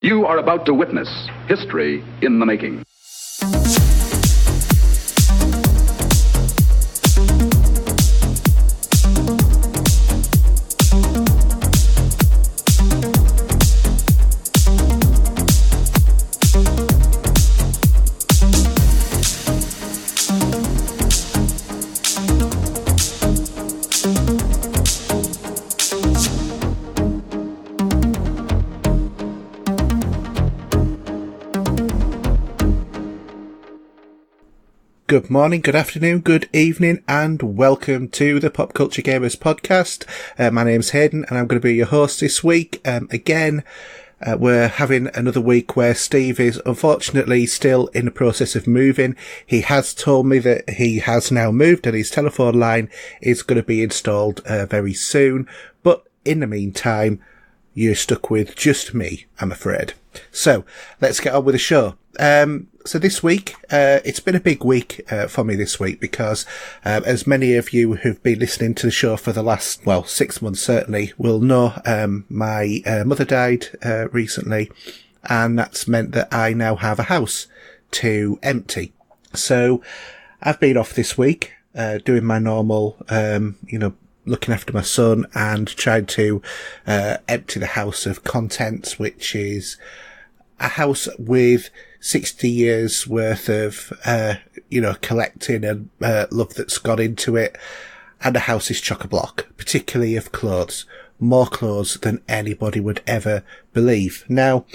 You are about to witness history in the making. Good morning, good afternoon, good evening, and welcome to the Pop Culture Gamers podcast. My name's Haydn, and I'm going to be your host this week. We're having another week where Steve is unfortunately still in the process of moving. He has told me that he has now moved and his telephone line is going to be installed very soon. But in the meantime, you're stuck with just me, I'm afraid. So let's get on with the show. So this week, it's been a big week for me this week because, as many of you who've been listening to the show for the last, 6 months certainly, will know, my mother died recently, and that's meant that I now have a house to empty. So I've been off this week, doing my normal, looking after my son and trying to empty the house of contents, which is a house with 60 years worth of, collecting and love that's gone into it. And the house is chock-a-block, particularly of clothes. More clothes than anybody would ever believe. Now,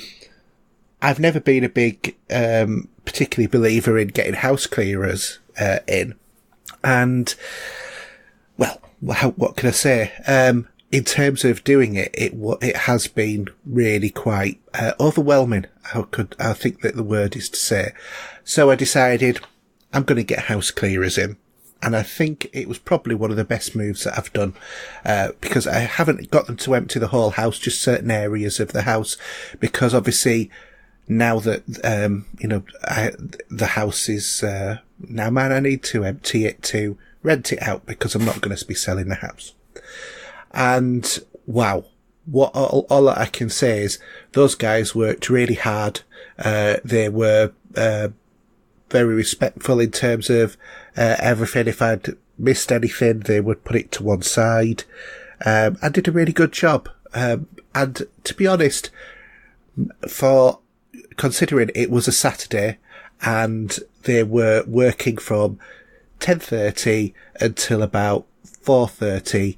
I've never been a big, particularly believer in getting house clearers in. And, what can I say? In terms of doing it, it has been really quite overwhelming. I think that the word is to say. So I decided I'm going to get house clearers in, and I think it was probably one of the best moves that I've done because I haven't got them to empty the whole house, just certain areas of the house, because obviously now that the house is now mine, I need to empty it to rent it out because I'm not going to be selling the house. And wow, what all I can say is those guys worked really hard. They were very respectful in terms of everything. If I'd missed anything, they would put it to one side. And did a really good job. And to be honest, for considering it was a Saturday and they were working from 10:30 until about 4:30,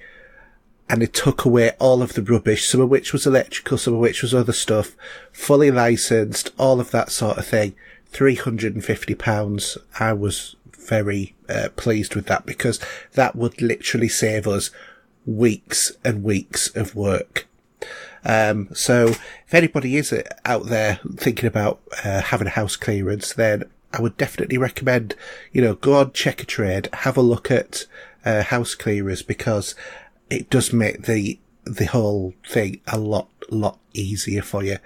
and it took away all of the rubbish, some of which was electrical, some of which was other stuff, fully licensed, all of that sort of thing. £350. I was very pleased with that because that would literally save us weeks and weeks of work. So if anybody is out there thinking about having a house clearance, then I would definitely recommend, go on, check a trade, have a look at house clearers, because it does make the whole thing a lot easier for you,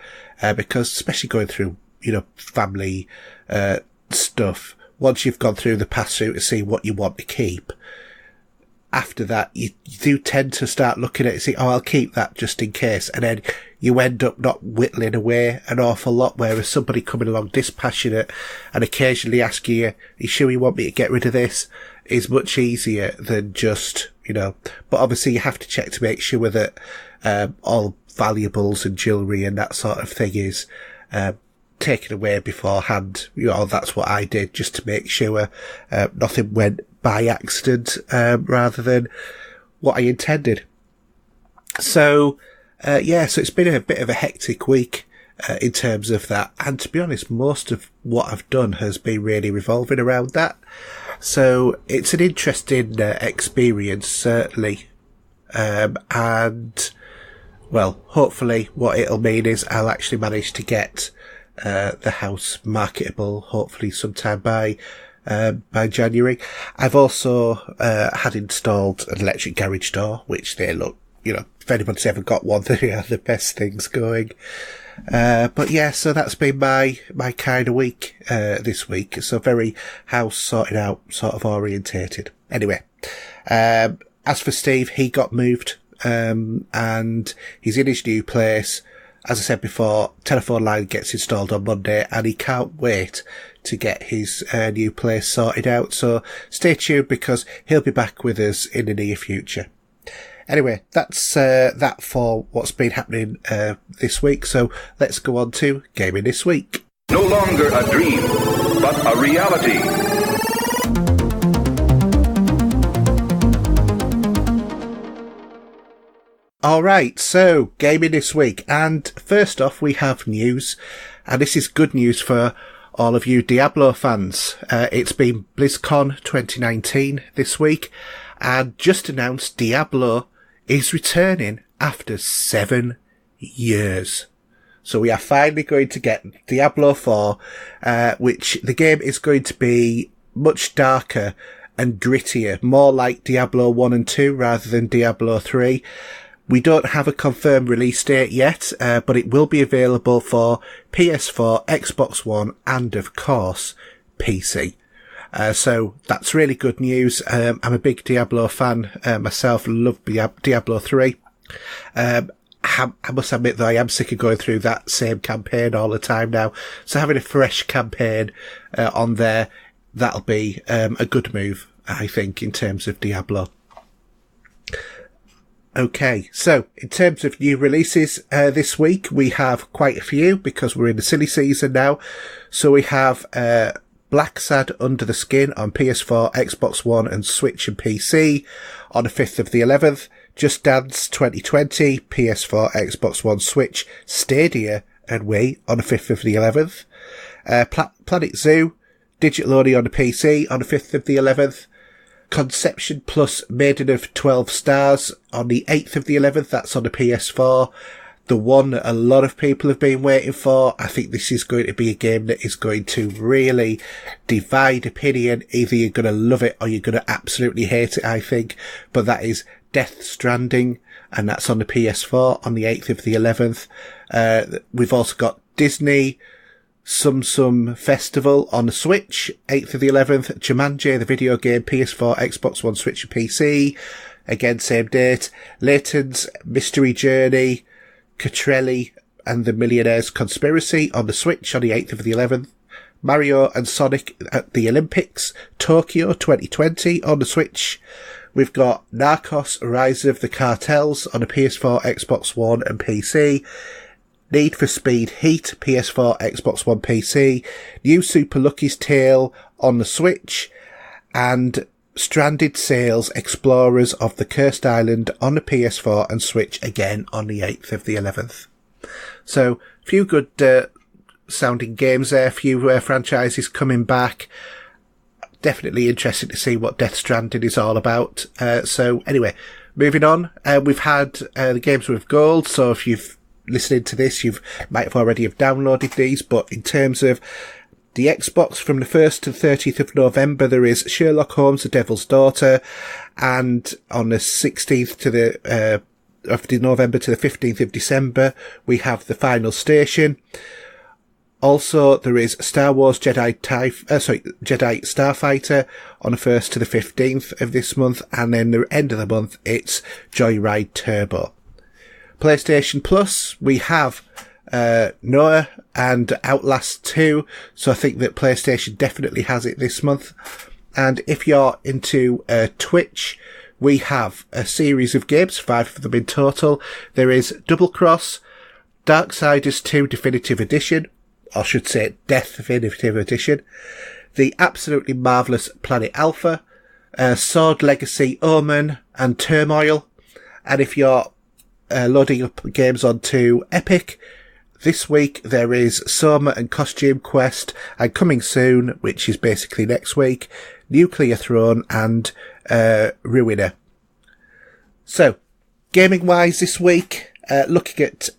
because especially going through, family, stuff, once you've gone through the pass-through to see what you want to keep, after that, you do tend to start looking at it and say, I'll keep that just in case. And then you end up not whittling away an awful lot, whereas somebody coming along dispassionate and occasionally asking you, are you sure you want me to get rid of this, is much easier than just, but obviously you have to check to make sure that all valuables and jewellery and that sort of thing is taken away beforehand. That's what I did, just to make sure nothing went by accident rather than what I intended. So so it's been a bit of a hectic week in terms of that, and to be honest, most of what I've done has been really revolving around that. So it's an interesting experience, certainly. And, hopefully what it'll mean is I'll actually manage to get the house marketable, hopefully sometime by January. I've also had installed an electric garage door, which they look, if anybody's ever got one, they are the best things going. So that's been my kind of week, this week. So very house sorted out, sort of orientated. Anyway, as for Steve, he got moved, and he's in his new place. as I said before, telephone line gets installed on Monday, and he can't wait to get his new place sorted out. So stay tuned, because he'll be back with us in the near future. Anyway, that's that for what's been happening this week. So let's go on to Gaming This Week. No longer a dream, but a reality. Alright, so Gaming This Week. And first off, we have news. And this is good news for all of you Diablo fans. It's been BlizzCon 2019 this week. And just announced Diablo is returning after 7 years. So we are finally going to get Diablo 4, which the game is going to be much darker and grittier, more like Diablo 1 and 2 rather than Diablo 3. We don't have a confirmed release date yet, but it will be available for PS4, Xbox One, and of course, PC. So that's really good news. I'm a big Diablo fan myself, love Diablo 3. I must admit though, I am sick of going through that same campaign all the time now. So having a fresh campaign on there, that'll be a good move, I think, in terms of Diablo. Okay, so in terms of new releases this week, we have quite a few because we're in the silly season now. So we have Black Sad Under the Skin on PS4, Xbox One and Switch and PC on the 5th of the 11th. Just Dance 2020, PS4, Xbox One, Switch, Stadia and Wii on the 5th of the 11th. Planet Zoo, digital only on the PC on the 5th of the 11th. Conception Plus Maiden of 12 Stars on the 8th of the 11th. That's on the PS4. The one that a lot of people have been waiting for. I think this is going to be a game that is going to really divide opinion. Either you're going to love it or you're going to absolutely hate it, I think. But that is Death Stranding, and that's on the PS4 on the 8th of the 11th. We've also got Disney Sum Festival on the Switch, 8th of the 11th. Jumanji, the video game, PS4, Xbox One, Switch and PC. Again, same date. Layton's Mystery Journey, Catrelli and the Millionaire's Conspiracy on the Switch on the 8th of the 11th. Mario and Sonic at the Olympics, Tokyo 2020 on the Switch. We've got Narcos Rise of the Cartels on the PS4, Xbox One and PC. Need for Speed Heat, PS4, Xbox One, PC. New Super Lucky's Tale on the Switch. And Stranded Sails Explorers of the Cursed Island on the PS4 and Switch again on the 8th of the 11th. So, a few good sounding games there, a few franchises coming back. Definitely interested to see what Death Stranding is all about. So anyway, moving on. We've had the games with gold, so if you've listening to this, you might have already have downloaded these, but in terms of the Xbox, from the 1st to the 30th of November, there is Sherlock Holmes, The Devil's Daughter, and on the 16th to the of November to the 15th of December, we have The Final Station. Also, there is Star Wars Jedi Starfighter on the 1st to the 15th of this month, and then the end of the month, it's Joyride Turbo. PlayStation Plus, we have Noah and Outlast 2, so I think that PlayStation definitely has it this month. And if you're into Twitch, we have a series of games, 5 of them in total. There is Double Cross, Darksiders 2 Definitive Edition, or I should say Death Definitive Edition, the absolutely marvellous Planet Alpha, Sword Legacy Omen, and Turmoil. And if you're loading up games onto Epic, this week there is Soma and Costume Quest, and coming soon, which is basically next week, Nuclear Throne and Ruiner. So, gaming-wise this week, looking at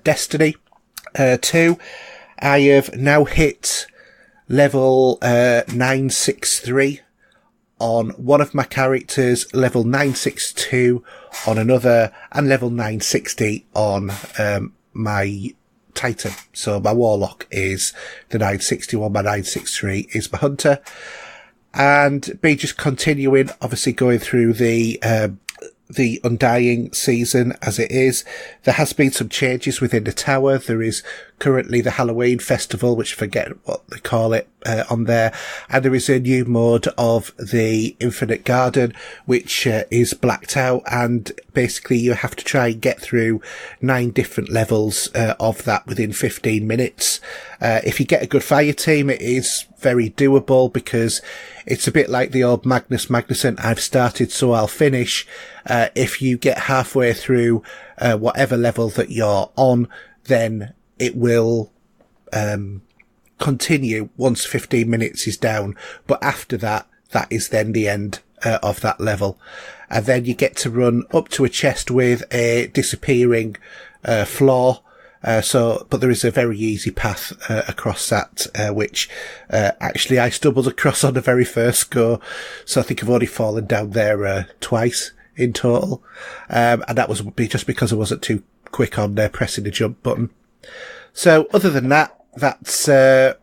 Destiny 2, I have now hit level 963 on one of my characters, level 962 on another, and level 960 on my Titan. So my Warlock is the 961, my 963 is my Hunter. And be just continuing, obviously going through the the Undying season as it is. There has been some changes within the tower. There is currently the Halloween festival, which I forget what they call it, on there. And there is a new mode of the Infinite Garden, which is blacked out. And basically you have to try and get through 9 different levels of that within 15 minutes. If you get a good fire team, it is very doable, because it's a bit like the old Magnus Magnuson, I've started so I'll finish. If you get halfway through whatever level that you're on, then it will continue once 15 minutes is down. But after that, that is then the end of that level. And then you get to run up to a chest with a disappearing floor. But there is a very easy path across that, which actually I stumbled across on the very first go. So I think I've only fallen down there twice in total. And that was just because I wasn't too quick on pressing the jump button. So other than that, that's the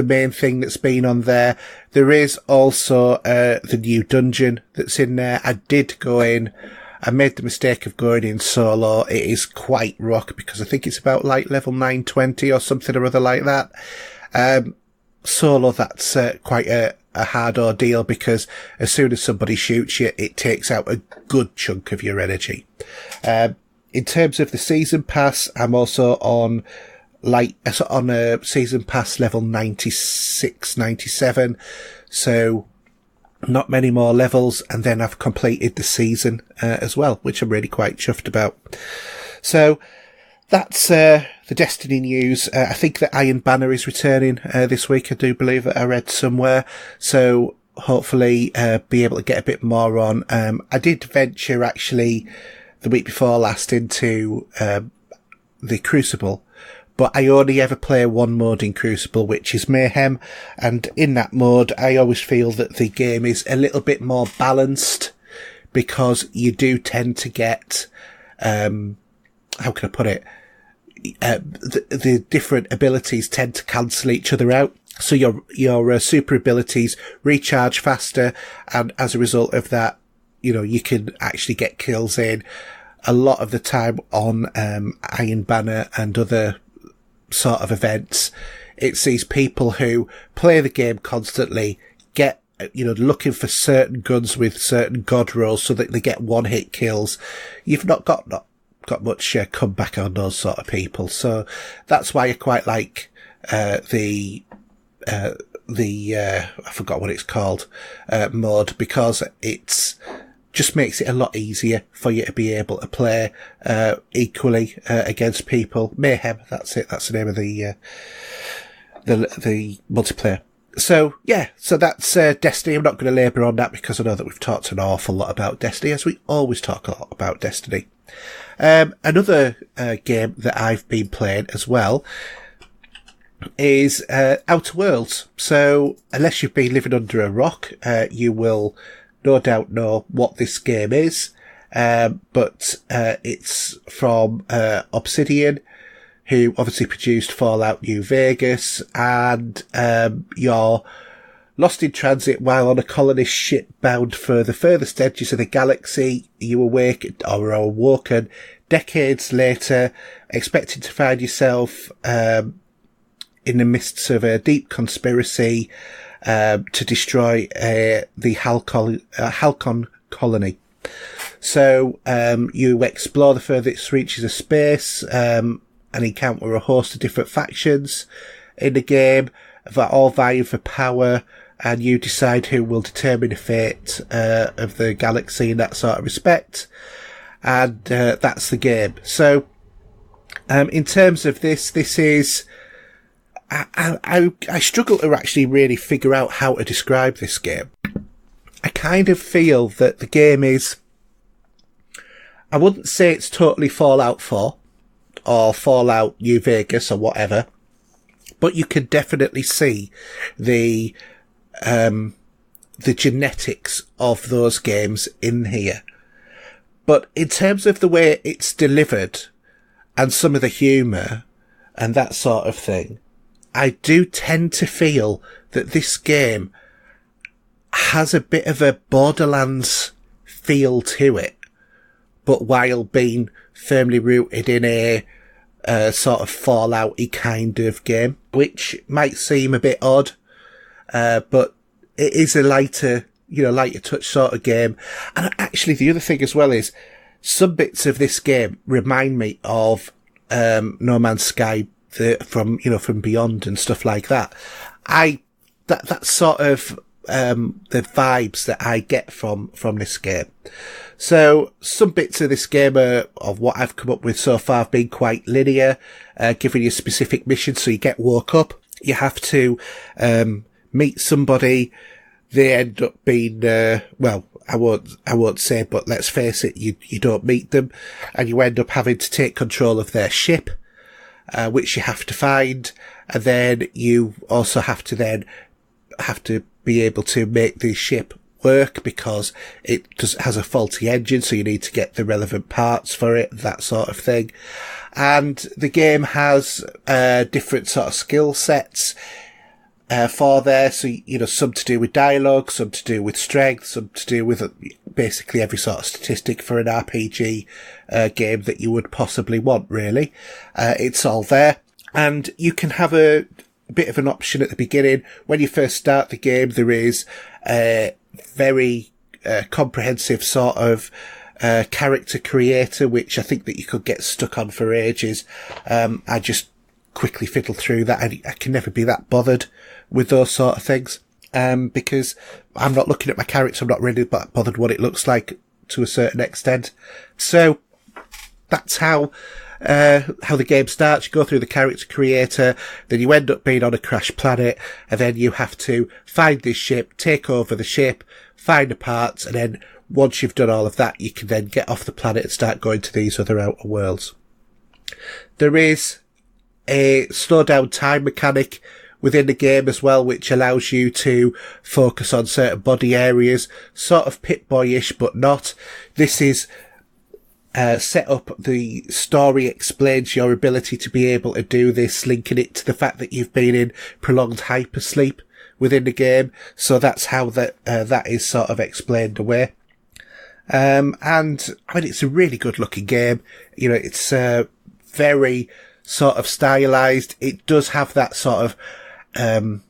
main thing that's been on there. There is also the new dungeon that's in there. I did go in. I made the mistake of going in solo. It is quite rock, because I think it's about like level 920 or something or other like that. Solo, that's quite a hard ordeal, because as soon as somebody shoots you, it takes out a good chunk of your energy. In terms of the season pass, I'm also on a season pass level 96, 97. So not many more levels, and then I've completed the season as well, which I'm really quite chuffed about. So that's the Destiny news. I think that Iron Banner is returning this week. I do believe that I read somewhere. So hopefully be able to get a bit more on. I did venture actually the week before last into the Crucible, but I only ever play one mode in Crucible, which is Mayhem. And in that mode, I always feel that the game is a little bit more balanced, because you do tend to get, how can I put it? The different abilities tend to cancel each other out. So your super abilities recharge faster. And as a result of that, you can actually get kills in a lot of the time on, Iron Banner and other sort of events. It's these people who play the game constantly, get, looking for certain guns with certain god rolls so that they get one-hit kills. You've not got much comeback on those sort of people. So that's why I quite like the I forgot what it's called, mode, because it's just makes it a lot easier for you to be able to play equally against people. Mayhem, that's it. That's the name of the multiplayer. So yeah, so that's Destiny. I'm not going to labour on that, because I know that we've talked an awful lot about Destiny, as we always talk a lot about Destiny. Another game that I've been playing as well is Outer Worlds. So unless you've been living under a rock, you will no doubt know what this game is. But it's from Obsidian, who obviously produced Fallout New Vegas, and you're lost in transit while on a colonist ship bound for the furthest edges of the galaxy. You are awoken decades later, expecting to find yourself in the midst of a deep conspiracy to destroy the Halcon colony. So you explore the furthest reaches of space and encounter a host of different factions in the game that all vying for power, and you decide who will determine the fate of the galaxy in that sort of respect. And that's the game. So in terms of this is... I struggle to actually really figure out how to describe this game. I kind of feel that the game is... I wouldn't say it's totally Fallout 4 or Fallout New Vegas or whatever, but you can definitely see the genetics of those games in here. But in terms of the way it's delivered and some of the humour and that sort of thing, I do tend to feel that this game has a bit of a Borderlands feel to it, but while being firmly rooted in a sort of Fallout-y kind of game, which might seem a bit odd, but it is a lighter touch sort of game. And actually, the other thing as well is some bits of this game remind me of No Man's Sky from Beyond and stuff like that. That's sort of the vibes that I get from this game. So some bits of this game of what I've come up with so far have been quite linear, giving you specific missions. So you get woke up, you have to meet somebody. They end up being I won't say, but let's face it, you don't meet them, and you end up having to take control of their ship, which you have to find, and then you also have to be able to make the ship work because it has a faulty engine, so you need to get the relevant parts for it, that sort of thing. And the game has different sort of skill sets for there, so some to do with dialogue, some to do with strength, some to do with basically every sort of statistic for an RPG game that you would possibly want, really. It's all there, and you can have a bit of an option at the beginning. When you first start the game, there is a very comprehensive sort of character creator, which I think that you could get stuck on for ages. I just quickly fiddle through that. I can never be that bothered with those sort of things, because I'm not looking at my character. I'm not really bothered what it looks like to a certain extent. So that's how the game starts. You go through the character creator, then you end up being on a crashed planet, and then you have to find this ship, take over the ship, find the parts, and then once you've done all of that, you can then get off the planet and start going to these other outer worlds. There is a slow down time mechanic within the game as well, which allows you to focus on certain body areas, sort of Pip-Boy-ish, but not. This is set up. The story explains your ability to be able to do this, linking it to the fact that you've been in prolonged hypersleep within the game. So that's how that is sort of explained away. And I mean, it's a really good looking game. It's very sort of stylized. It does have that sort of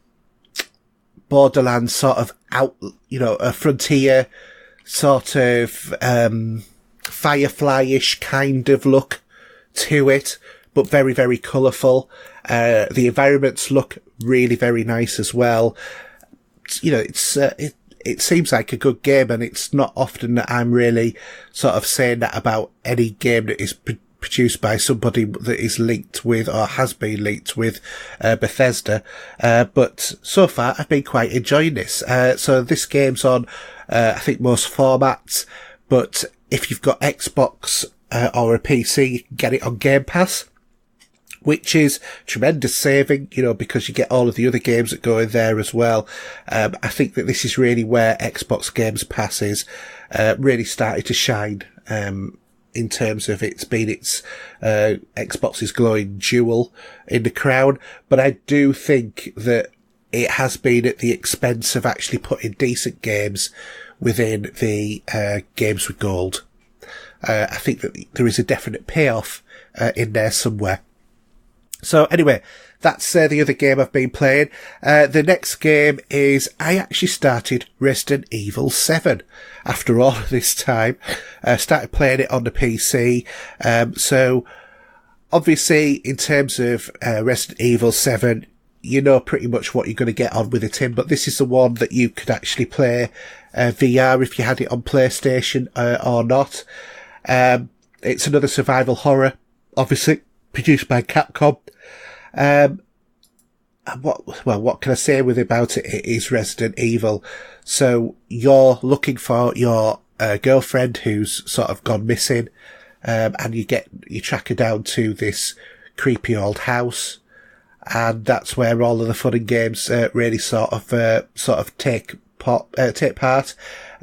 Borderlands sort of a frontier sort of Firefly-ish kind of look to it, but very, very colourful. The environments look really very nice as well. It seems like a good game, and it's not often that I'm really sort of saying that about any game that is produced by somebody that is linked with or has been linked with Bethesda. But so far I've been quite enjoying this. So this game's on, I think most formats, but if you've got Xbox or a PC, you can get it on Game Pass, which is tremendous saving, because you get all of the other games that go in there as well. I think that this is really where Xbox Games Pass is really started to shine, in terms of it's been Xbox's glowing jewel in the crown. But I do think that it has been at the expense of actually putting decent games within the games with gold. I think that there is a definite payoff in there somewhere. So anyway, that's the other game I've been playing. The next game is, I actually started Resident Evil 7 after all of this time. Started playing it on the PC. So obviously in terms of Resident Evil 7, you know pretty much what you're going to get on with it in, but this is the one that you could actually play VR if you had it on PlayStation or not. It's another survival horror, obviously, produced by Capcom. What can I say about it? It is Resident Evil. So you're looking for your girlfriend who's sort of gone missing, and you track her down to this creepy old house, and that's where all of the fun and games really sort of take part.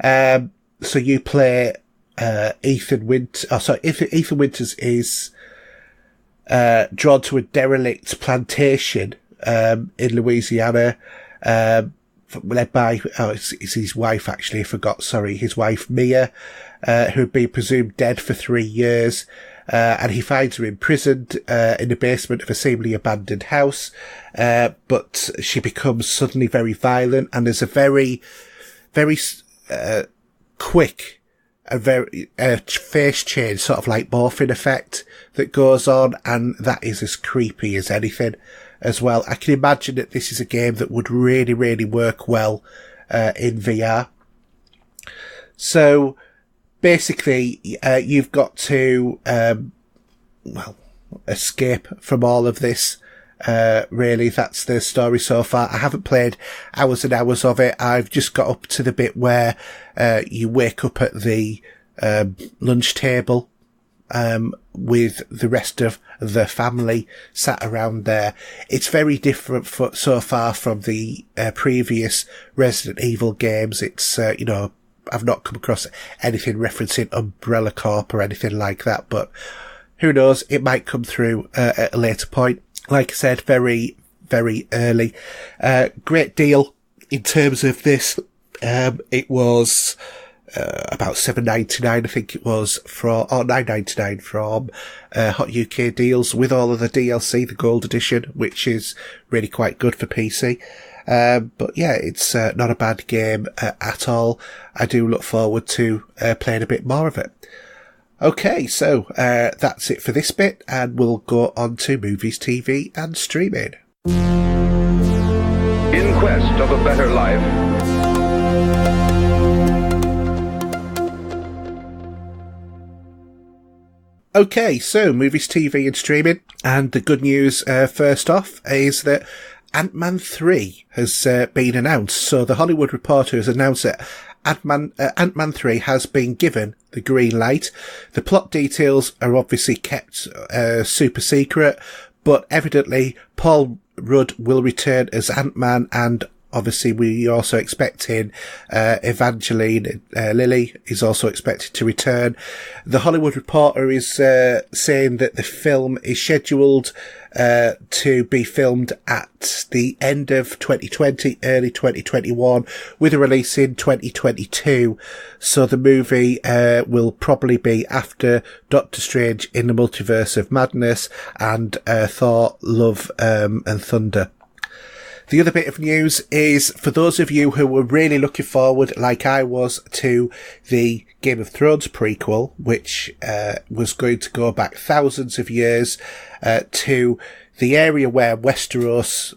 So you play Ethan Winters is drawn to a derelict plantation in Louisiana, led by it's his wife, actually, I forgot, sorry, his wife Mia, who'd been presumed dead for 3 years. And he finds her imprisoned in the basement of a seemingly abandoned house. But she becomes suddenly very violent, and there's a very, very quick and very face change, sort of like morphine effect that goes on, and that is as creepy as anything as well. I can imagine that this is a game that would really, really work well in VR. So basically, you've got to, escape from all of this. Really, that's the story so far. I haven't played hours and hours of it. I've just got up to the bit where, you wake up at the, lunch table, with the rest of the family sat around there. It's very different so far from the, previous Resident Evil games. It's, I've not come across anything referencing Umbrella Corp or anything like that, but who knows, it might come through at a later point. Like I said, very, very early. Great deal in terms of this. It was about $7.99, I think it was, or $9.99 from Hot UK Deals, with all of the DLC, the Gold Edition, which is really quite good for PC. But yeah, it's not a bad game at all. I do look forward to playing a bit more of it. Okay, so that's it for this bit, and we'll go on to movies, TV, and streaming. In quest of a better life, Okay, so movies, TV, and streaming. And the good news first off is that Ant-Man 3 has been announced. So the Hollywood Reporter has announced that Ant-Man 3 has been given the green light. The plot details are obviously kept super secret, but evidently Paul Rudd will return as Ant-Man, and obviously we also expecting Evangeline Lilly is also expected to return. The Hollywood Reporter is saying that the film is scheduled to be filmed at the end of 2020, early 2021, with a release in 2022. So the movie will probably be after Doctor Strange in the Multiverse of Madness and Thor, Love and Thunder. The other bit of news is, for those of you who were really looking forward, like I was, to the Game of Thrones prequel, which was going to go back thousands of years to the area where Westeros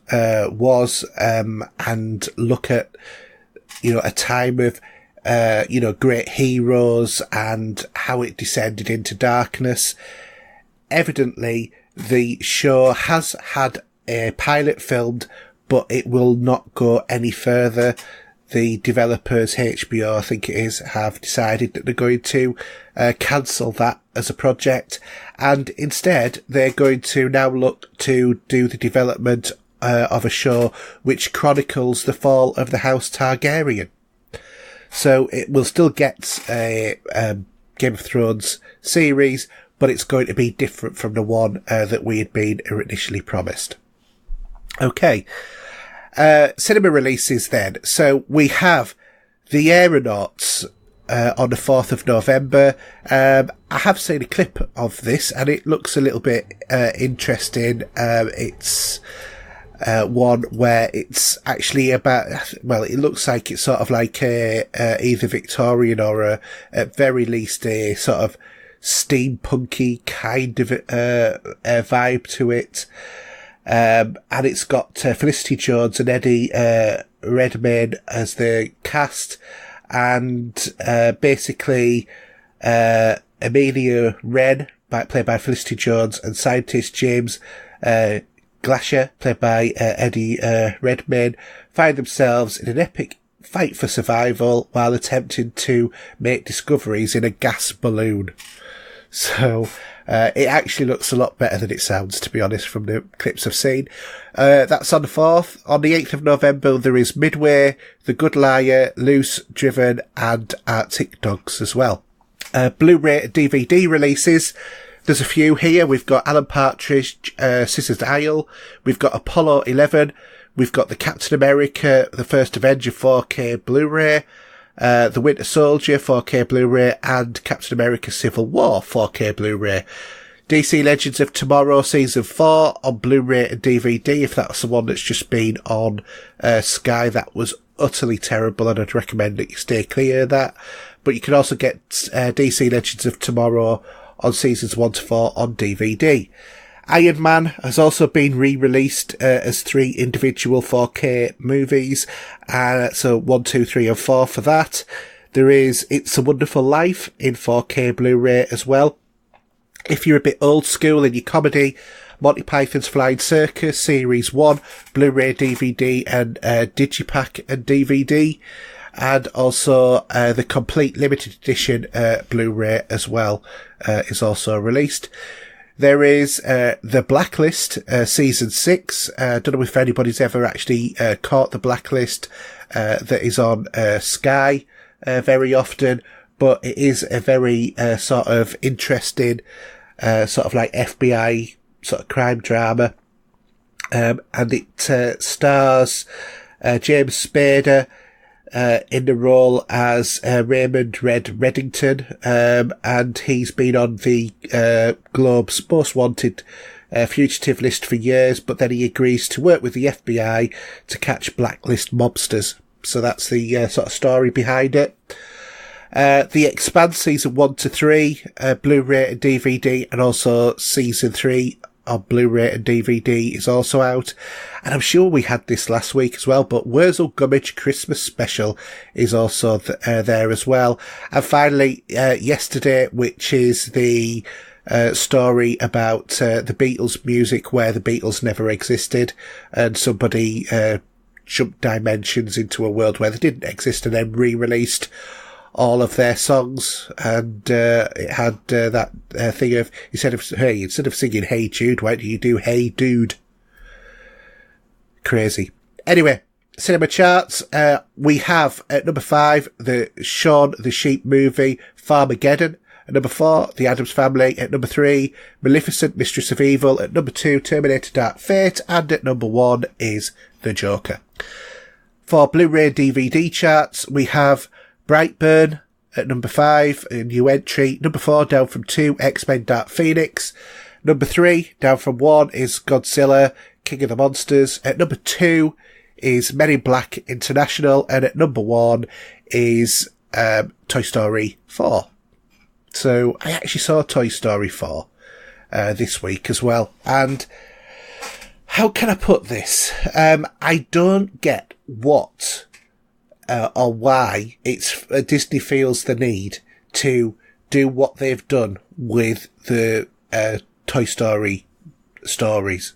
was, and look at, a time of, great heroes and how it descended into darkness. Evidently, the show has had a pilot filmed, but it will not go any further. The developers, HBO, I think it is, have decided that they're going to cancel that as a project, and instead they're going to now look to do the development of a show which chronicles the fall of the House Targaryen. So it will still get a Game of Thrones series, but it's going to be different from the one that we had been initially promised. Okay. Cinema releases then. So we have The Aeronauts on the 4th of November. I have seen a clip of this and it looks a little bit interesting. It's one where it's actually about, well, it looks like it's sort of like either Victorian or at very least a sort of steampunky kind of vibe to it. And it's got Felicity Jones and Eddie Redmayne as the cast, and basically Amelia Wren, played by Felicity Jones, and scientist James Glasher, played by Eddie Redmayne, find themselves in an epic fight for survival while attempting to make discoveries in a gas balloon. So it actually looks a lot better than it sounds, to be honest, from the clips I've seen. That's on the 4th. On the 8th of November, there is Midway, The Good Liar, Loose, Driven, and Arctic Dogs as well. Blu-ray and DVD releases. There's a few here. We've got Alan Partridge, Scissors Isle. We've got Apollo 11. We've got the Captain America, The First Avenger 4K Blu-ray. The Winter Soldier 4K Blu-ray, and Captain America Civil War 4K Blu-ray. DC Legends of Tomorrow Season 4 on Blu-ray and DVD. If that's the one that's just been on Sky, that was utterly terrible, and I'd recommend that you stay clear of that. But you can also get DC Legends of Tomorrow on Seasons 1 to 4 on DVD. Iron Man has also been re-released as 3 individual 4K movies. So 1, 2, 3 and 4 for that. There is It's a Wonderful Life in 4K Blu-ray as well. If you're a bit old school in your comedy, Monty Python's Flying Circus Series 1, Blu-ray, DVD and Digipack and DVD. And also the complete limited edition Blu-ray as well is also released. There is The Blacklist Season 6. Don't know if anybody's ever actually caught The Blacklist that is on Sky very often, but it is a very sort of interesting sort of like FBI sort of crime drama. And it stars James Spader in the role as Raymond Red Reddington, and he's been on the Globe's Most Wanted fugitive list for years, but then he agrees to work with the FBI to catch blacklist mobsters. So that's the sort of story behind it. The Expanse Season 1 to 3, Blu-ray and DVD, and also Season 3 on Blu-ray and DVD is also out. And I'm sure we had this last week as well, but Wurzel Gummidge Christmas Special is also there as well. And finally, Yesterday, which is the story about the Beatles music where the Beatles never existed, and somebody jumped dimensions into a world where they didn't exist and then re-released all of their songs, and it had that thing of instead of singing Hey Jude, why do you do Hey Dude? Crazy. Anyway, cinema charts. We have at number 5 the Shaun the Sheep movie Farmageddon. At number 4, The Addams Family. At number 3, Maleficent, Mistress of Evil. At number 2, Terminator Dark Fate. And at number 1 is The Joker. For Blu-ray DVD charts, we have Brightburn at number 5, a new entry. Number 4, down from 2, X-Men Dark Phoenix. Number 3, down from 1, is Godzilla, King of the Monsters. At number 2 is Men in Black International. And at number 1 is Toy Story 4. So I actually saw Toy Story 4 this week as well. And how can I put this? I don't get what or why Disney feels the need to do what they've done with the Toy Story stories.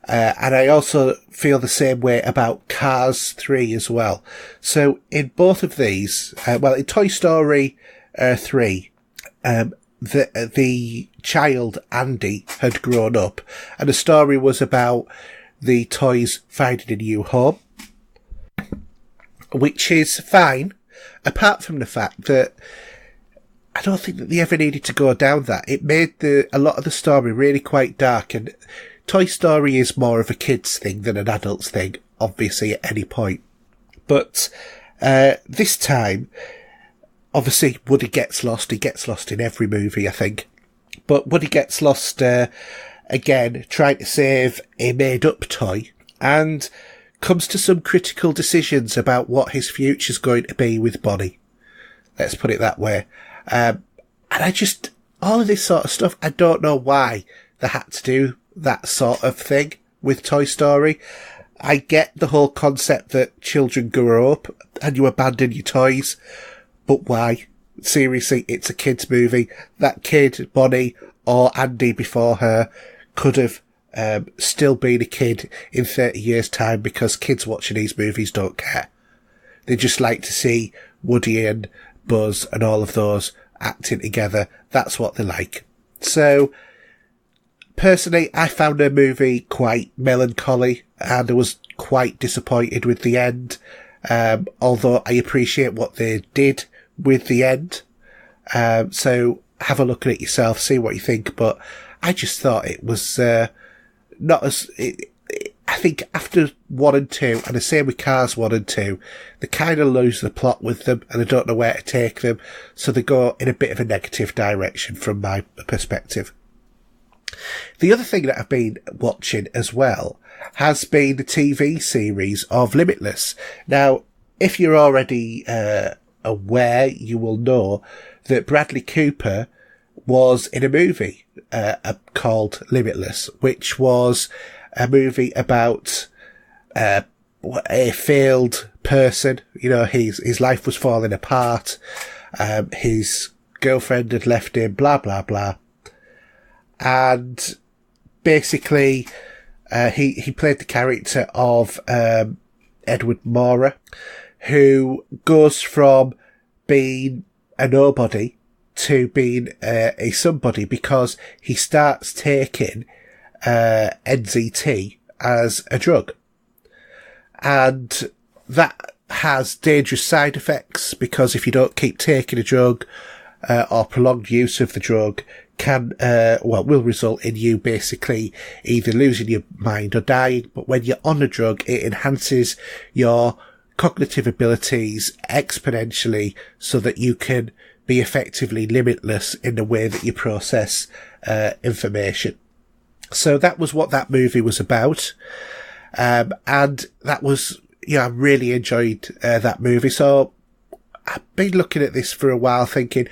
And I also feel the same way about Cars 3 as well. So in both of these, in Toy Story 3, the child Andy had grown up, and the story was about the toys finding a new home, which is fine, apart from the fact that I don't think that they ever needed to go down that. It made a lot of the story really quite dark, and Toy Story is more of a kid's thing than an adult's thing, obviously, at any point. But this time, obviously, Woody gets lost. He gets lost in every movie, I think. But Woody gets lost again, trying to save a made-up toy, and comes to some critical decisions about what his future's going to be with Bonnie. Let's put it that way. And all of this sort of stuff, I don't know why they had to do that sort of thing with Toy Story. I get the whole concept that children grow up and you abandon your toys, but why? Seriously, it's a kid's movie. That kid, Bonnie, or Andy before her, could have still been a kid in 30 years' time, because kids watching these movies don't care. They just like to see Woody and Buzz and all of those acting together. That's what they like. So, personally, I found the movie quite melancholy, and I was quite disappointed with the end, although I appreciate what they did with the end. So have a look at it yourself, see what you think, but I just thought it was not as... I think after 1 and 2, and the same with Cars 1 and 2, they kind of lose the plot with them and they don't know where to take them. So they go in a bit of a negative direction from my perspective. The other thing that I've been watching as well has been the TV series of Limitless. Now, if you're already aware, you will know that Bradley Cooper was in a movie called Limitless, which was a movie about a failed person. You know, his life was falling apart. His girlfriend had left him, blah, blah, blah. And basically, he played the character of Edward Mora, who goes from being a nobody to being a somebody because he starts taking NZT as a drug. And that has dangerous side effects because if you don't keep taking a drug or prolonged use of the drug can, will result in you basically either losing your mind or dying. But when you're on a drug, it enhances your cognitive abilities exponentially so that you can be effectively limitless in the way that you process information. So that was what that movie was about. And that was, I really enjoyed that movie. So I've been looking at this for a while thinking,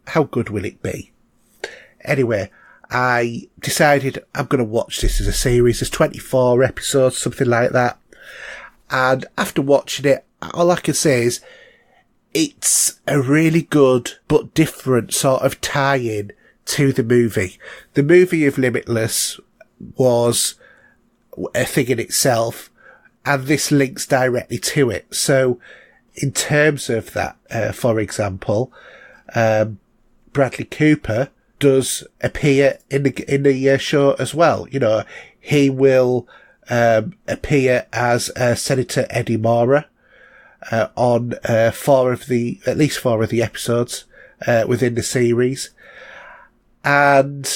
how good will it be? Anyway, I decided I'm going to watch this as a series. There's 24 episodes, something like that. And after watching it, all I can say is it's a really good but different sort of tie-in to the movie. The movie of Limitless was a thing in itself, and this links directly to it. So in terms of that, for example, Bradley Cooper does appear in the show as well. You know, he will appear as Senator Eddie Mora on at least 4 of the episodes within the series. And,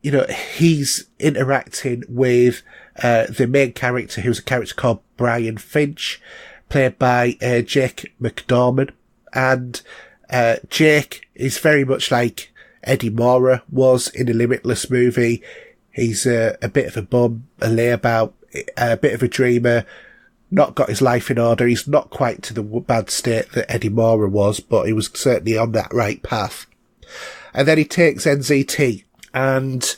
you know, he's interacting with the main character, who's a character called Brian Finch, played by Jake McDormand. And Jake is very much like Eddie Mora was in the Limitless movie. He's a bit of a bum, a layabout, a bit of a dreamer, not got his life in order. He's not quite to the bad state that Eddie Mora was, but he was certainly on that right path. And then he takes NZT, and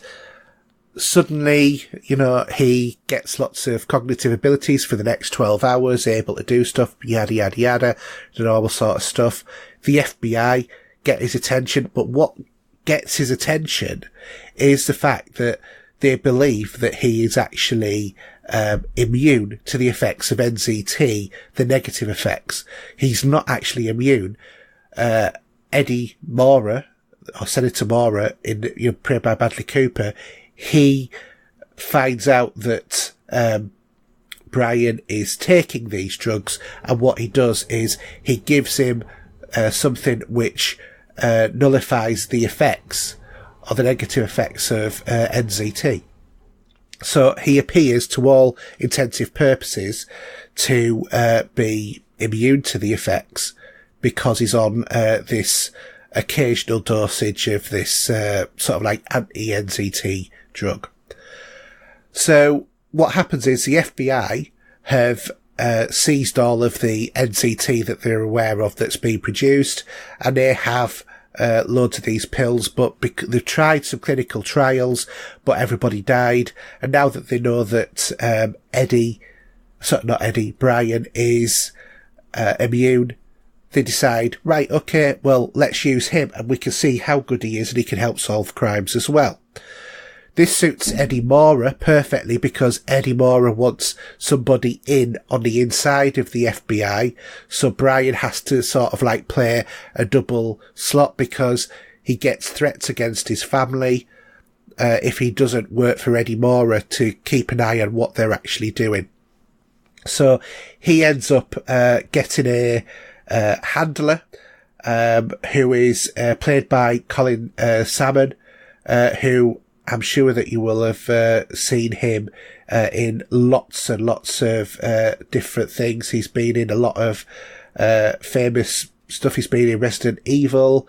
suddenly, you know, he gets lots of cognitive abilities for the next 12 hours, able to do stuff, yada, yada, yada, the normal sort of stuff. The FBI get his attention, but what gets his attention is the fact that they believe that he is actually immune to the effects of NZT, the negative effects. He's not actually immune. Eddie Mora, or Senator Mora, played by Bradley Cooper, he finds out that Brian is taking these drugs, and what he does is he gives him something which nullifies the effects or the negative effects of NZT. So he appears, to all intensive purposes, to be immune to the effects because he's on this occasional dosage of this sort of like anti-NZT drug. So what happens is the FBI have seized all of the NZT that they're aware of that's been produced, and they have loads of these pills, but they've tried some clinical trials, but everybody died. And now that they know that Brian is immune, they decide, right, okay, well, let's use him and we can see how good he is and he can help solve crimes as well. This suits Eddie Mora perfectly because Eddie Mora wants somebody on the inside of the FBI. So Brian has to sort of like play a double slot because he gets threats against his family if he doesn't work for Eddie Mora to keep an eye on what they're actually doing. So he ends up getting a handler who is played by Colin Salmon, who I'm sure that you will have seen him in lots and lots of different things. He's been in a lot of famous stuff. He's been in Resident Evil,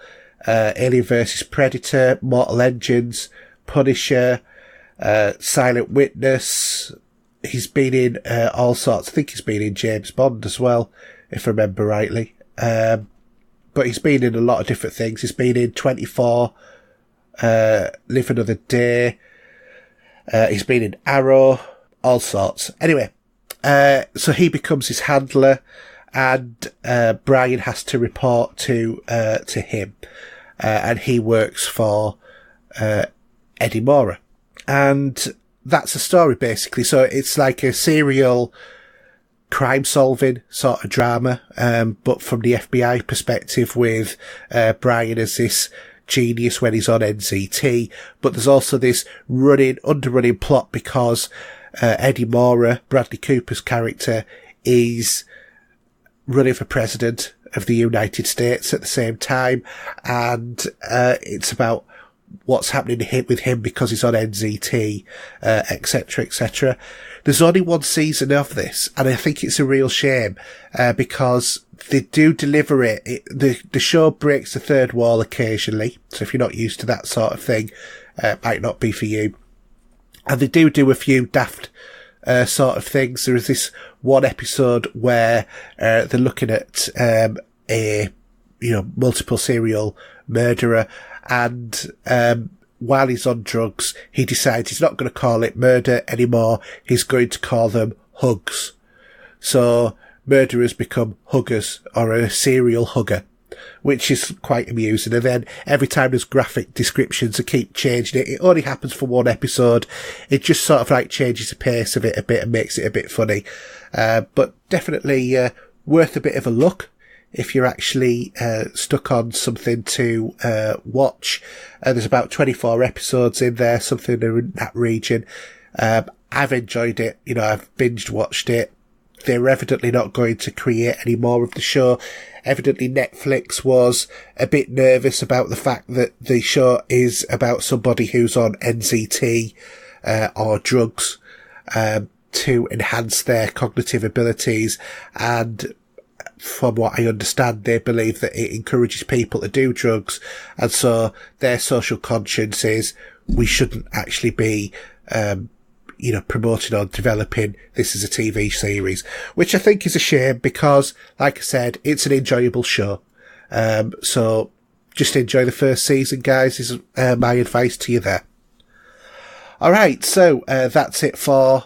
Alien vs Predator, Mortal Engines, Punisher, Silent Witness. He's been in all sorts. I think he's been in James Bond as well, if I remember rightly. But he's been in a lot of different things. He's been in 24, Live Another Day. He's been in Arrow, all sorts. Anyway, so he becomes his handler, and Brian has to report to him, and he works for Eddie Mora, and that's the story basically. So it's like a serial crime-solving sort of drama, but from the FBI perspective, with Brian as this genius when he's on NZT. But there's also this underrunning plot because Eddie Mora, Bradley Cooper's character, is running for president of the United States at the same time, and it's about what's happening with him because he's on NZT, etc., etc. There's only one season of this, and I think it's a real shame, because they do deliver it. The show breaks the third wall occasionally, so if you're not used to that sort of thing, it might not be for you. And they do a few daft sort of things. There is this one episode where they're looking at a multiple serial murderer, and while he's on drugs, he decides he's not going to call it murder anymore. He's going to call them hugs. So murderers become huggers, or a serial hugger, which is quite amusing. And then every time there's graphic descriptions, they keep changing it. It only happens for one episode. It just sort of like changes the pace of it a bit and makes it a bit funny. But definitely worth a bit of a look if you're actually stuck on something to watch. There's about 24 episodes in there, something in that region. I've enjoyed it. I've binged watched it. They're evidently not going to create any more of the show. Evidently Netflix was a bit nervous about the fact that the show is about somebody who's on NZT or drugs to enhance their cognitive abilities, and from what I understand, they believe that it encourages people to do drugs, and so their social conscience is we shouldn't actually be promoting or developing this as a TV series, which I think is a shame because, like I said, it's an enjoyable show. So just enjoy the first season, guys, is my advice to you there. Alright, so that's it for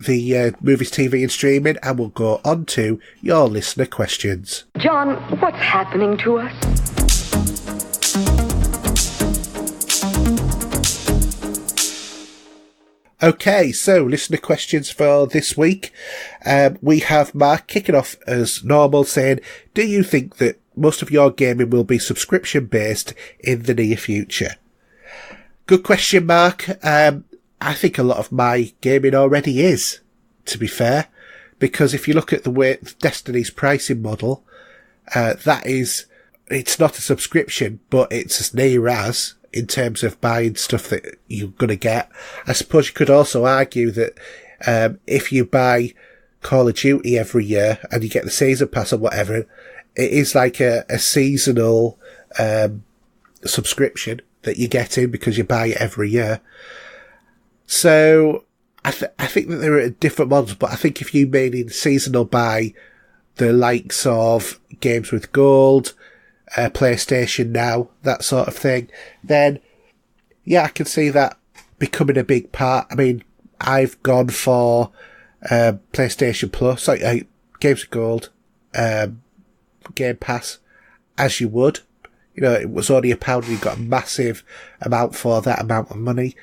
the movies, TV and streaming, and we'll go on to your listener questions. John, what's happening to us? Okay, so listener questions for this week. We have Mark kicking off as normal, saying, do you think that most of your gaming will be subscription based in the near future? Good question, Mark. I think a lot of my gaming already is, to be fair, because if you look at the way Destiny's pricing model, it's not a subscription, but it's as near as, in terms of buying stuff that you're going to get. I suppose you could also argue that if you buy Call of Duty every year and you get the season pass or whatever, it is like a seasonal subscription that you get in because you buy it every year. So I think that there are different models, but I think if you made in seasonal buy the likes of Games with Gold, PlayStation Now, that sort of thing, then yeah, I can see that becoming a big part. I mean, I've gone for PlayStation Plus, like Games with Gold, Game Pass, as you would. It was only £1 and you got a massive amount for that amount of money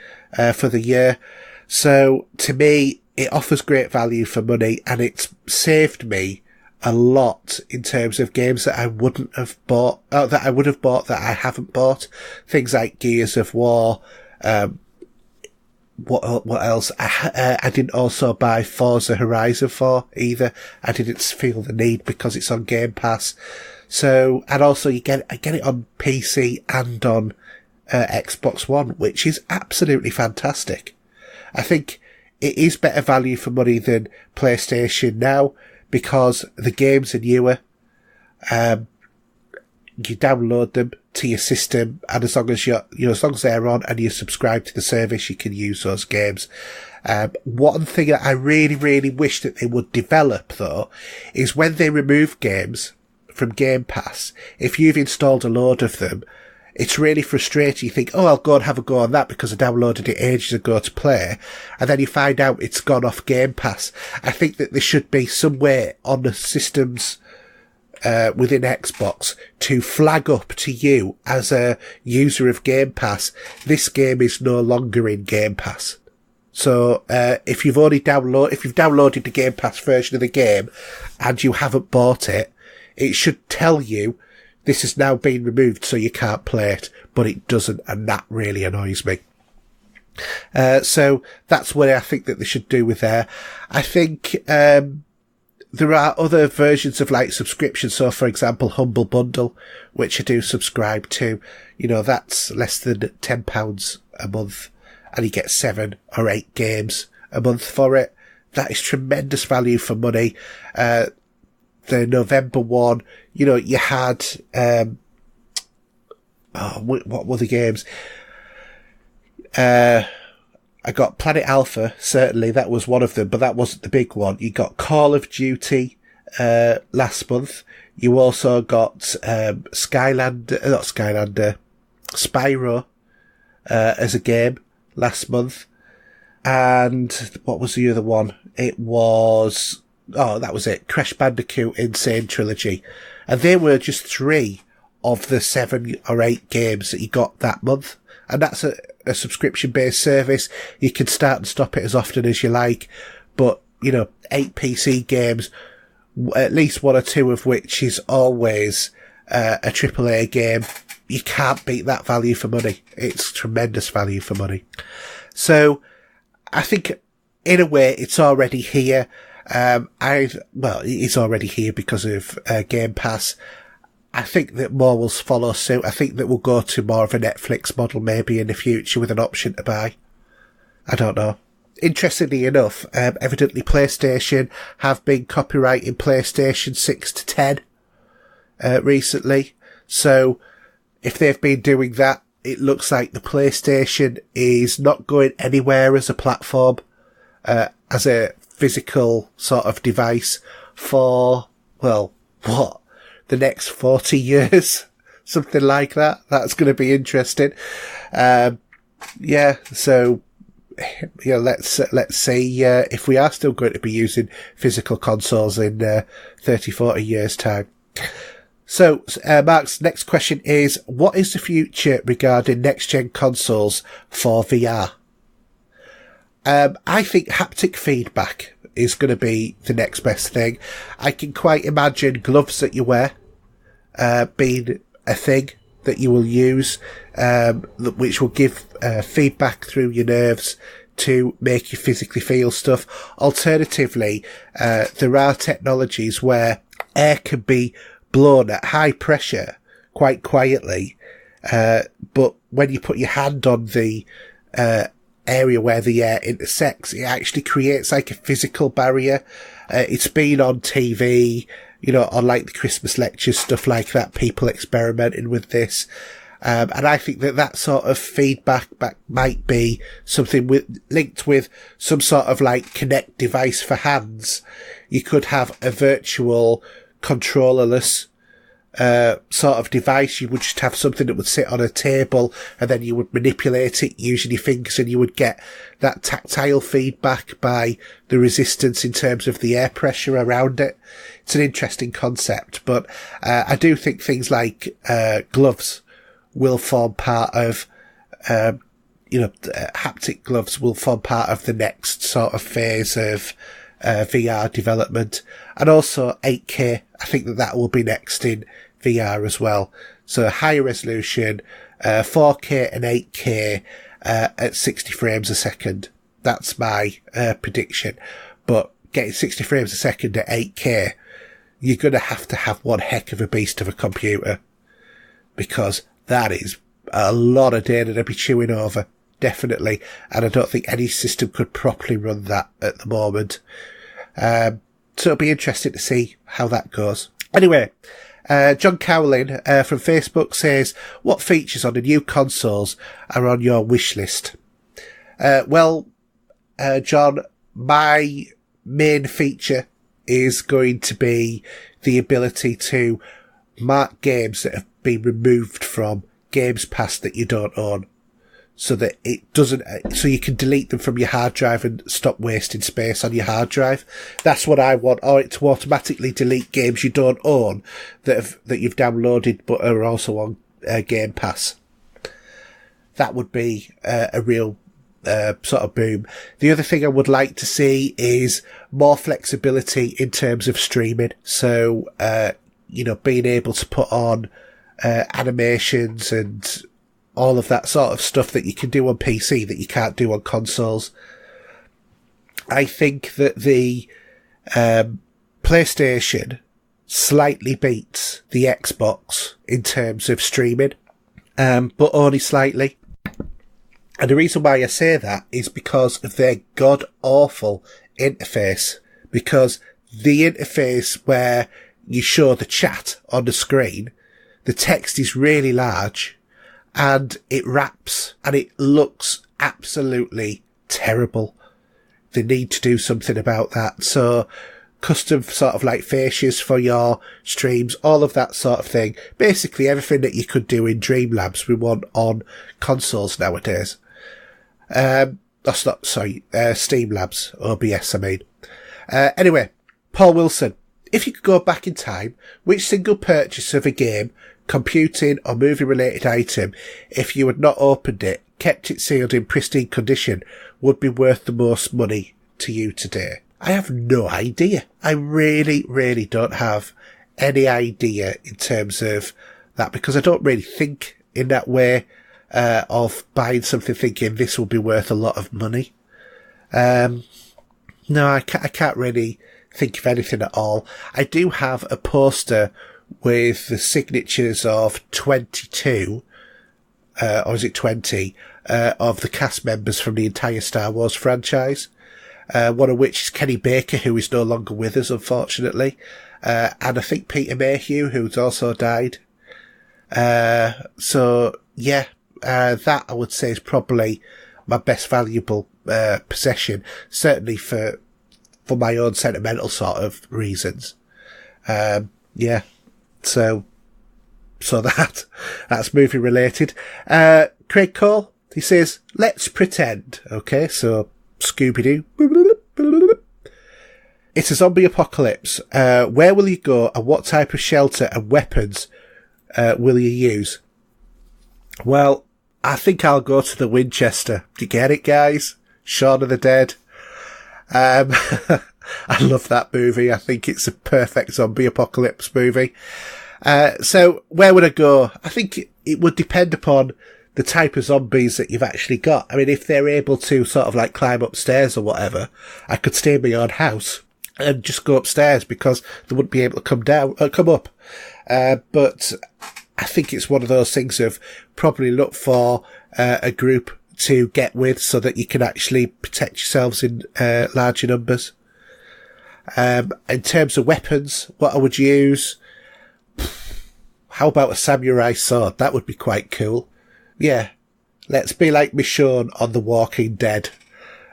for the year. So to me, it offers great value for money, and it's saved me a lot in terms of games that I wouldn't have bought, that I would have bought that I haven't bought. Things like Gears of War. What else? I didn't also buy Forza Horizon 4 either. I didn't feel the need because it's on Game Pass. So, and also I get it on PC and on Xbox One, which is absolutely fantastic. I think it is better value for money than PlayStation now because the games are newer. You download them to your system, and as long as as long as they're on and you subscribe to the service, you can use those games. One thing that I really, really wish that they would develop, though, is when they remove games from Game Pass, if you've installed a load of them, it's really frustrating. You think, oh, I'll go and have a go on that because I downloaded it ages ago to play, and then you find out it's gone off Game Pass. I think that there should be some way on the systems within Xbox to flag up to you as a user of Game Pass, this game is no longer in Game Pass. So if you've downloaded the Game Pass version of the game and you haven't bought it, it should tell you this has now been removed so you can't play it, but it doesn't, and that really annoys me. So that's what I think that they should do with there. I think there are other versions of like subscription. So for example, Humble Bundle, which I do subscribe to, that's less than £10 a month and you get 7 or 8 games a month for it. That is tremendous value for money. The November one, you had, what were the games? I got Planet Alpha, certainly, that was one of them, but that wasn't the big one. You got Call of Duty, last month. You also got, Spyro, as a game last month. And what was the other one? That was it. Crash Bandicoot Insane Trilogy. And they were just 3 of the 7 or 8 games that you got that month. And that's a subscription-based service. You can start and stop it as often as you like. But, 8 PC games, at least 1 or 2 of which is always a AAA game. You can't beat that value for money. It's tremendous value for money. So, I think, in a way, it's already here. It's already here because of Game Pass. I think that more will follow suit. I think that we'll go to more of a Netflix model maybe in the future with an option to buy. I don't know. Interestingly enough, evidently PlayStation have been copyrighting PlayStation 6 to 10 recently. So if they've been doing that, it looks like the PlayStation is not going anywhere as a platform, as a physical sort of device for, the next 40 years, something like that. That's going to be interesting. So, let's see, if we are still going to be using physical consoles in, 30, 40 years time. So, Mark's next question is, what is the future regarding next-gen consoles for VR? I think haptic feedback is going to be the next best thing. I can quite imagine gloves that you wear being a thing that you will use, which will give feedback through your nerves to make you physically feel stuff. Alternatively, there are technologies where air can be blown at high pressure quite quietly, but when you put your hand on the area where the air intersects, it actually creates like a physical barrier. It's been on TV, on like the Christmas lectures, stuff like that, people experimenting with this. And I think that sort of feedback might be something linked with some sort of like Kinect device for hands. You could have a virtual controllerless sort of device. You would just have something that would sit on a table and then you would manipulate it using your fingers and you would get that tactile feedback by the resistance in terms of the air pressure around it. It's an interesting concept, but I do think things like gloves will form part of, haptic gloves will form part of the next sort of phase of VR development. And also 8K, I think that will be next in VR as well. So higher resolution, 4K and 8K at 60 frames a second. That's my prediction. But getting 60 frames a second at 8K, you're going to have one heck of a beast of a computer, because that is a lot of data to be chewing over, definitely. And I don't think any system could properly run that at the moment. So it'll be interesting to see how that goes. Anyway, John Cowlin from Facebook says, what features on the new consoles are on your wish list? John, my main feature is going to be the ability to mark games that have been removed from Games Pass that you don't own, so that it doesn't, so you can delete them from your hard drive and stop wasting space on your hard drive. That's what I want, or it to automatically delete games you don't own that you've downloaded but are also on Game Pass. That would be a real sort of boom. The other thing I would like to see is more flexibility in terms of streaming. So, being able to put on animations and all of that sort of stuff that you can do on PC that you can't do on consoles. I think that the PlayStation slightly beats the Xbox in terms of streaming, but only slightly. And the reason why I say that is because of their god-awful interface. Because the interface where you show the chat on the screen, the text is really large and it wraps and it looks absolutely terrible. They need to do something about that. So custom sort of like fascias for your streams, all of that sort of thing. Basically everything that you could do in Dreamlabs we want on consoles nowadays. Steam Labs, OBS, I mean. Anyway, Paul Wilson, if you could go back in time, which single purchase of a game, computing or movie related item, if you had not opened it, kept it sealed in pristine condition, would be worth the most money to you today? I have no idea. I really, really don't have any idea in terms of that, because I don't really think in that way. Of buying something thinking this will be worth a lot of money. No, I can't really think of anything at all. I do have a poster with the signatures of 22, or is it 20, of the cast members from the entire Star Wars franchise. One of which is Kenny Baker, who is no longer with us, unfortunately. And I think Peter Mayhew, who's also died. That I would say is probably my best valuable possession, certainly for my own sentimental sort of reasons. So that's movie related. Craig Cole, he says, let's pretend. Okay, so Scooby-Doo. It's a zombie apocalypse. Where will you go and what type of shelter and weapons will you use? Well, I think I'll go to the Winchester. Do you get it, guys? Shaun of the Dead. I love that movie. I think it's a perfect zombie apocalypse movie. So where would I go? I think it would depend upon the type of zombies that you've actually got. I mean, if they're able to sort of like climb upstairs or whatever, I could stay in my own house and just go upstairs because they wouldn't be able to come up. But I think it's one of those things of probably look for a group to get with so that you can actually protect yourselves in larger numbers. In terms of weapons, what I would use, how about a samurai sword? That would be quite cool. Yeah, let's be like Michonne on The Walking Dead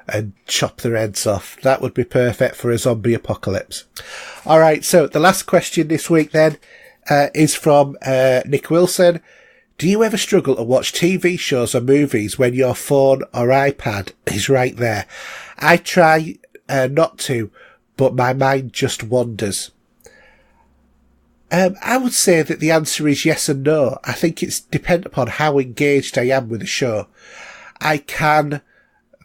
and chop their heads off. That would be perfect for a zombie apocalypse. All right, so the last question this week then is from Nick Wilson. Do you ever struggle to watch TV shows or movies when your phone or iPad is right there? I try not to, but my mind just wanders. I would say that the answer is yes and no. I think it's dependent upon how engaged I am with the show. I can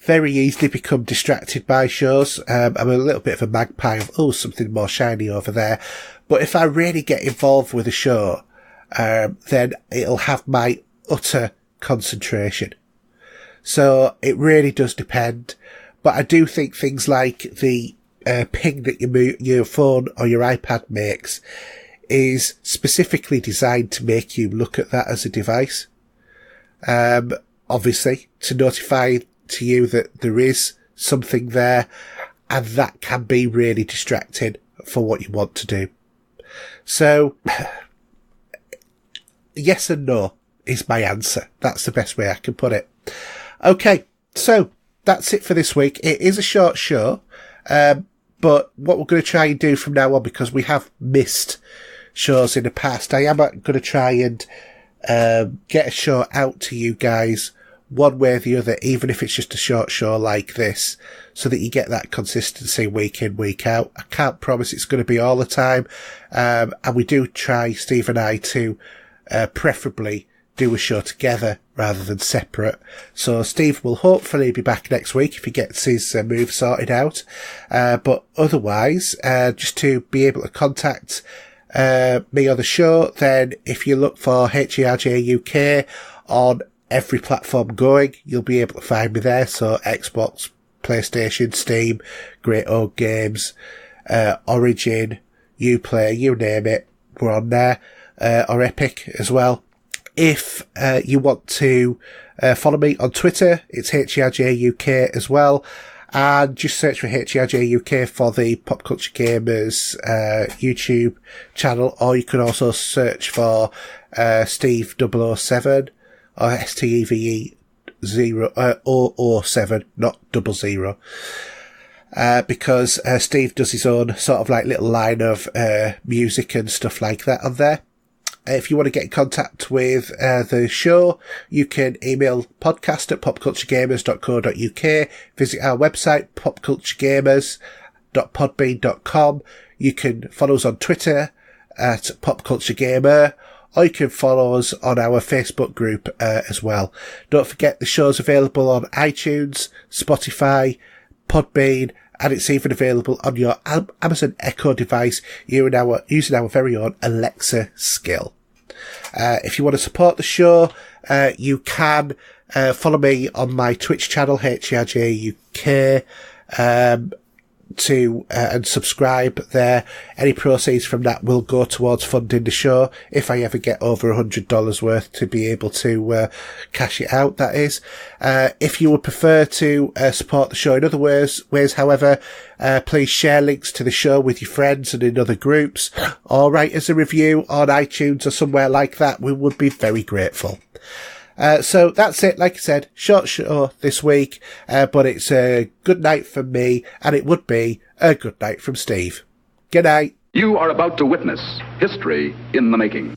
very easily become distracted by shows. I'm a little bit of a magpie of, something more shiny over there. But if I really get involved with a show, then it'll have my utter concentration. So it really does depend. But I do think things like the ping that your phone or your iPad makes is specifically designed to make you look at that as a device. obviously, to notify to you that there is something there, and that can be really distracting for what you want to do. So, yes and no is my answer. That's the best way I can put it. Okay, so that's it for this week. It is a short show, but what we're going to try and do from now on, because we have missed shows in the past, I am going to try and get a show out to you guys one way or the other, even if it's just a short show like this, so that you get that consistency week in, week out. I can't promise it's going to be all the time, and we do try, Steve and I, to preferably do a show together rather than separate. So Steve will hopefully be back next week if he gets his move sorted out. But otherwise, just to be able to contact me on the show, then if you look for HERJ UK on every platform going, you'll be able to find me there. So Xbox, PlayStation, Steam, Great Old Games, Origin, Uplay, you name it, we're on there, or Epic as well. If you want to follow me on Twitter, it's HERJ UK as well. And just search for HERJ UK for the Pop Culture Gamers YouTube channel, or you can also search for Steve 007 or STEVE 007, not 00. Because Steve does his own sort of like little line of music and stuff like that on there. If you want to get in contact with the show, you can email podcast@popculturegamers.co.uk, visit our website, popculturegamers.podbean.com. You can follow us on Twitter at popculturegamer, or you can follow us on our Facebook group as well. Don't forget the show's available on iTunes, Spotify, Podbean, and it's even available on your Amazon Echo device using our very own Alexa skill. If you want to support the show, you can follow me on my Twitch channel, HERJ UK, and subscribe there. Any proceeds from that will go towards funding the show if I ever get over $100 worth to be able to cash it out, that is. If you would prefer to support the show in other ways, however, please share links to the show with your friends and in other groups, or write us a review on iTunes or somewhere like that. We would be very grateful. So that's it. Like I said, short show this week, but it's a good night from me, and it would be a good night from Steve. Good night. You are about to witness history in the making.